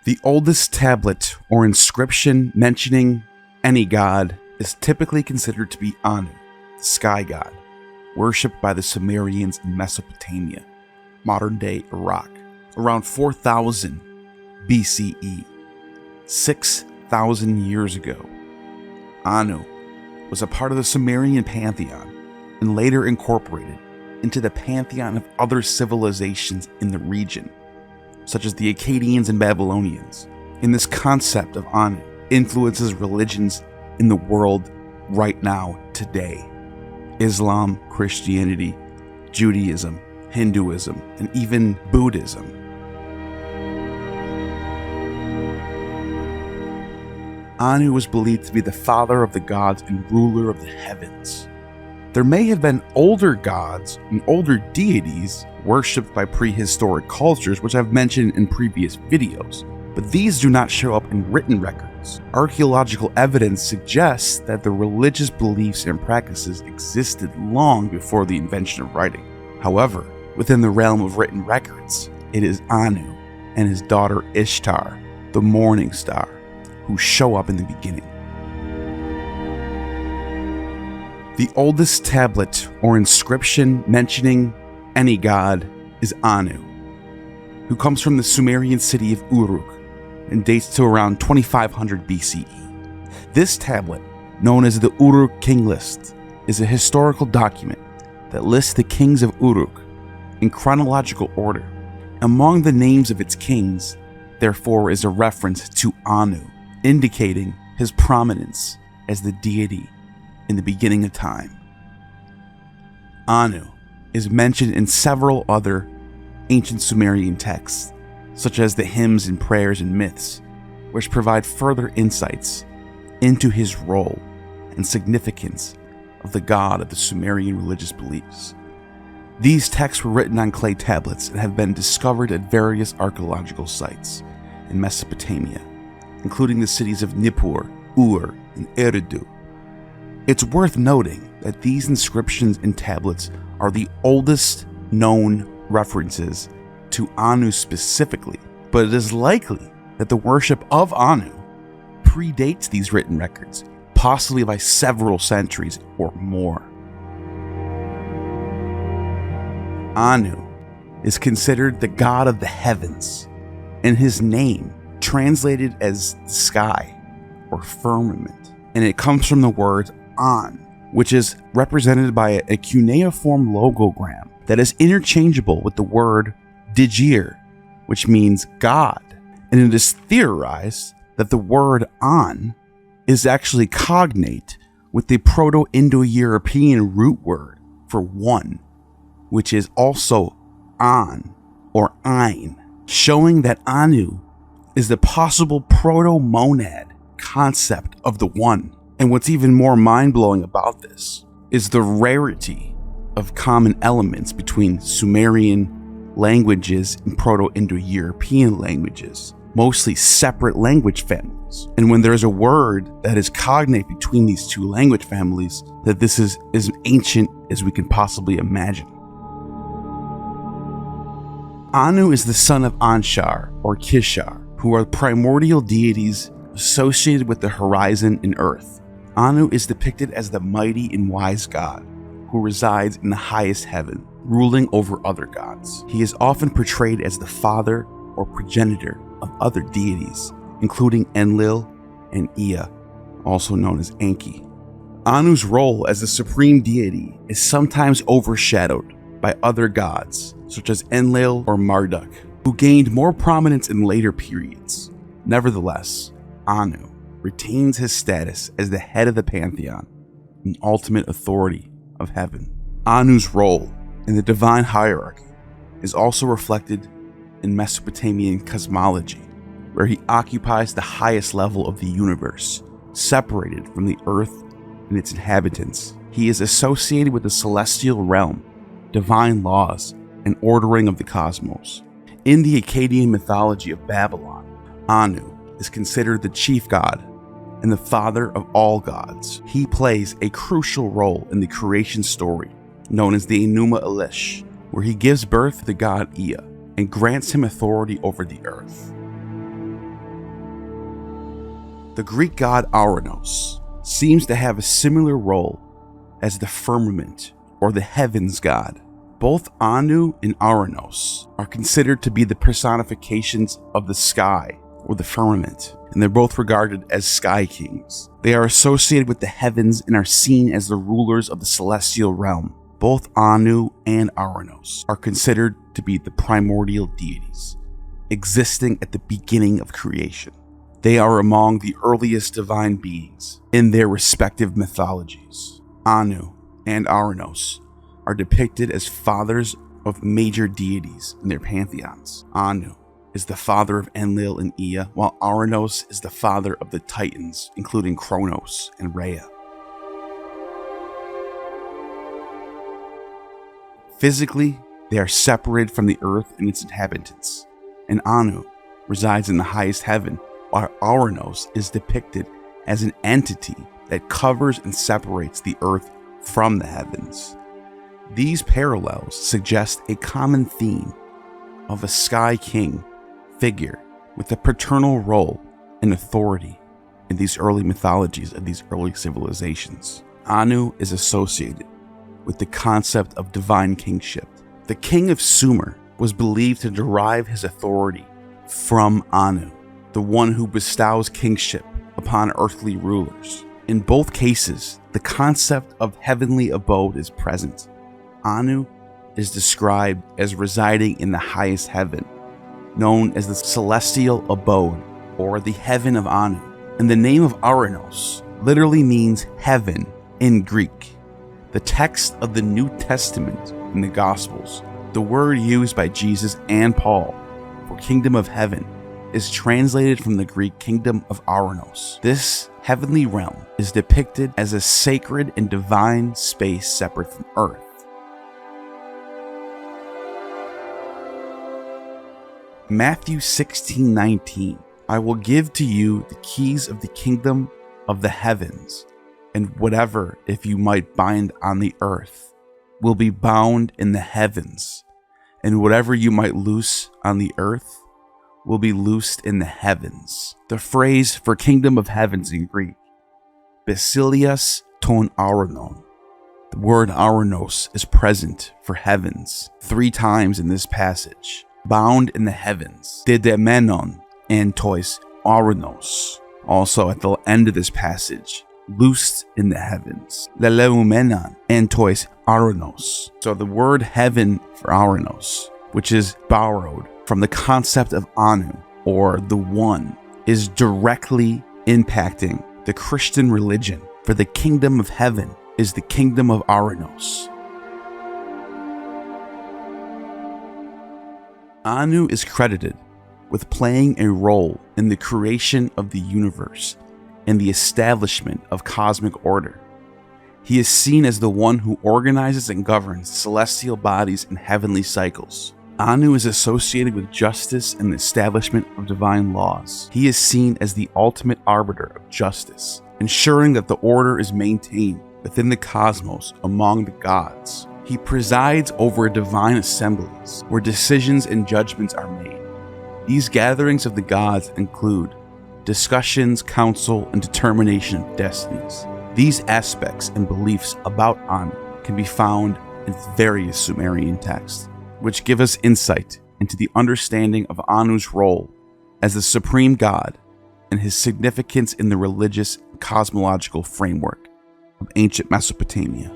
The oldest tablet or inscription mentioning any god is typically considered to be Anu, the sky god, worshipped by the Sumerians in Mesopotamia, modern-day Iraq, around 4000 BCE, 6,000 years ago. Anu was a part of the Sumerian pantheon and later incorporated into the pantheon of other civilizations in the region, such as the Akkadians and Babylonians. And this concept of Anu influences religions in the world right now, today. Islam, Christianity, Judaism, Hinduism, and even Buddhism. Anu was believed to be the father of the gods and ruler of the heavens. There may have been older gods and older deities worshipped by prehistoric cultures, which I've mentioned in previous videos, but these do not show up in written records. Archaeological evidence suggests that the religious beliefs and practices existed long before the invention of writing. However, within the realm of written records, it is Anu and his daughter Ishtar, the morning star, who show up in the beginning. The oldest tablet or inscription mentioning any god is Anu, who comes from the Sumerian city of Uruk and dates to around 2500 BCE. This tablet, known as the Uruk King List, is a historical document that lists the kings of Uruk in chronological order. Among the names of its kings, therefore, is a reference to Anu, indicating his prominence as the deity in the beginning of time. Anu is mentioned in several other ancient Sumerian texts, such as the hymns and prayers and myths, which provide further insights into his role and significance of the god of the Sumerian religious beliefs. These texts were written on clay tablets and have been discovered at various archaeological sites in Mesopotamia, including the cities of Nippur, Ur, and Eridu. It's worth noting that these inscriptions and tablets are the oldest known references to Anu specifically, but it is likely that the worship of Anu predates these written records, possibly by several centuries or more. Anu is considered the god of the heavens, and his name translated as sky or firmament, and it comes from the word An, which is represented by a cuneiform logogram that is interchangeable with the word Digir, which means God, and it is theorized that the word An is actually cognate with the Proto-Indo-European root word for one, which is also An or Ein, showing that Anu is the possible proto-monad concept of the one. And what's even more mind-blowing about this is the rarity of common elements between Sumerian languages and Proto-Indo-European languages, mostly separate language families. And when there's a word that is cognate between these two language families, that this is as ancient as we can possibly imagine. Anu is the son of Anshar or Kishar, who are primordial deities associated with the horizon and earth. Anu is depicted as the mighty and wise god who resides in the highest heaven, ruling over other gods. He is often portrayed as the father or progenitor of other deities, including Enlil and Ea, also known as Enki. Anu's role as the supreme deity is sometimes overshadowed by other gods, such as Enlil or Marduk, who gained more prominence in later periods. Nevertheless, Anu retains his status as the head of the pantheon and ultimate authority of heaven. Anu's role in the divine hierarchy is also reflected in Mesopotamian cosmology, where he occupies the highest level of the universe, separated from the earth and its inhabitants. He is associated with the celestial realm, divine laws, and ordering of the cosmos. In the Akkadian mythology of Babylon, Anu is considered the chief god and the father of all gods. He plays a crucial role in the creation story, known as the Enuma Elish, where he gives birth to the god Ea and grants him authority over the earth. The Greek god Ouranos seems to have a similar role as the firmament or the heavens god. Both Anu and Ouranos are considered to be the personifications of the sky or the firmament, and they're both regarded as sky kings. They are associated with the heavens and are seen as the rulers of the celestial realm. Both Anu and Ouranos are considered to be the primordial deities, existing at the beginning of creation. They are among the earliest divine beings in their respective mythologies. Anu and Ouranos are depicted as fathers of major deities in their pantheons. Anu is the father of Enlil and Ea, while Ouranos is the father of the Titans, including Kronos and Rhea. Physically, they are separated from the earth and its inhabitants, and Anu resides in the highest heaven, while Ouranos is depicted as an entity that covers and separates the earth from the heavens. These parallels suggest a common theme of a sky king figure with a paternal role and authority in these early mythologies of these early civilizations. Anu is associated with the concept of divine kingship. The king of Sumer was believed to derive his authority from Anu, the one who bestows kingship upon earthly rulers. In both cases, the concept of heavenly abode is present. Anu is described as residing in the highest heaven, known as the celestial abode or the heaven of Anu. And the name of Ouranos literally means heaven in Greek. The text of the New Testament in the Gospels, the word used by Jesus and Paul for kingdom of heaven, is translated from the Greek kingdom of Ouranos. This heavenly realm is depicted as a sacred and divine space separate from earth. Matthew 16:19, I will give to you the keys of the kingdom of the heavens, and whatever, if you might bind on the earth, will be bound in the heavens, and whatever you might loose on the earth will be loosed in the heavens. The phrase for kingdom of heavens in Greek, Basilias ton Ouranon. The word Ouranos is present for heavens 3 times in this passage. Bound in the heavens, Didemenon and tois Ouranos. Also at the end of this passage, loosed in the heavens, Leleumenon and tois Ouranos. So the word heaven for Ouranos, which is borrowed from the concept of Anu, or the One, is directly impacting the Christian religion, for the kingdom of heaven is the kingdom of Ouranos. Anu is credited with playing a role in the creation of the universe and the establishment of cosmic order. He is seen as the one who organizes and governs celestial bodies and heavenly cycles. Anu is associated with justice and the establishment of divine laws. He is seen as the ultimate arbiter of justice, ensuring that the order is maintained within the cosmos among the gods. He presides over divine assemblies where decisions and judgments are made. These gatherings of the gods include discussions, counsel, and determination of destinies. These aspects and beliefs about Anu can be found in various Sumerian texts, which give us insight into the understanding of Anu's role as the supreme god and his significance in the religious and cosmological framework of ancient Mesopotamia.